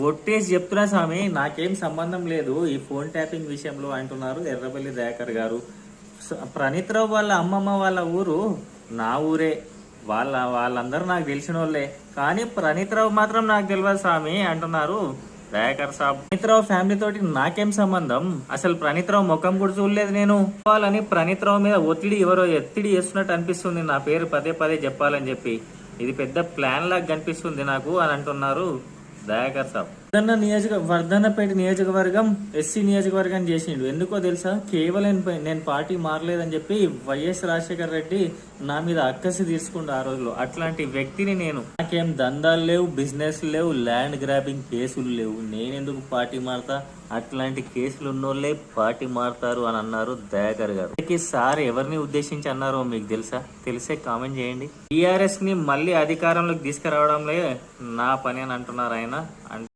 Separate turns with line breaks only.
ఒట్టేసి చెప్తున్నా స్వామి, నాకేం సంబంధం లేదు ఈ ఫోన్ ట్యాపింగ్ విషయంలో అంటున్నారు ఎర్రబెల్లి దయాకర్ గారు. ప్రణీత్ రావు వాళ్ళ అమ్మమ్మ వాళ్ళ ఊరు నా ఊరే. వాళ్ళందరూ నాకు తెలిసిన వాళ్ళే, కానీ ప్రణీత్ రావు మాత్రం నాకు తెలియదు స్వామి అంటున్నారు దయాకర్ సాబ్. ప్రణీత్ రావు ఫ్యామిలీ తోటి నాకేం సంబంధం? అసలు ప్రణీత్ రావు ముఖం కూడా చూడలేదు నేను. వాళ్ళని ప్రణీత్ రావు మీద ఎత్తిడి చేస్తున్నట్టు అనిపిస్తుంది, నా పేరు పదే పదే చెప్పాలని చెప్పి. ఇది పెద్ద ప్లాన్ లాగా కనిపిస్తుంది నాకు అని అంటున్నారు దయాకర్ సాబ్. వర్ధన్నపేట నియోజకవర్గం ఎస్సీ నియోజకవర్గం చేసిండు. ఎందుకో తెలుసా? కేవలం నేను పార్టీ మారలేదని చెప్పి వైఎస్ రాజశేఖర రెడ్డి నా మీద అక్కసి తీసుకుండు ఆ రోజులో. అట్లాంటి వ్యక్తిని నేను. నాకేం దందాలు లేవు, బిజినెస్ లేవు, ల్యాండ్ గ్రాబింగ్ కేసులు లేవు. నేనెందుకు పార్టీ మారతా? అట్లాంటి కేసులు ఉన్నోళ్లే పార్టీ మారుతారు అని అన్నారు దయాకర్ గారు. సార్ ఎవరిని ఉద్దేశించి అన్నారో మీకు తెలుసా? తెలిసే కామెంట్ చేయండి. టీఆర్ఎస్ ని మళ్ళీ అధికారంలోకి తీసుకురావడంలో నా పని అని అంటున్నారు ఆయన.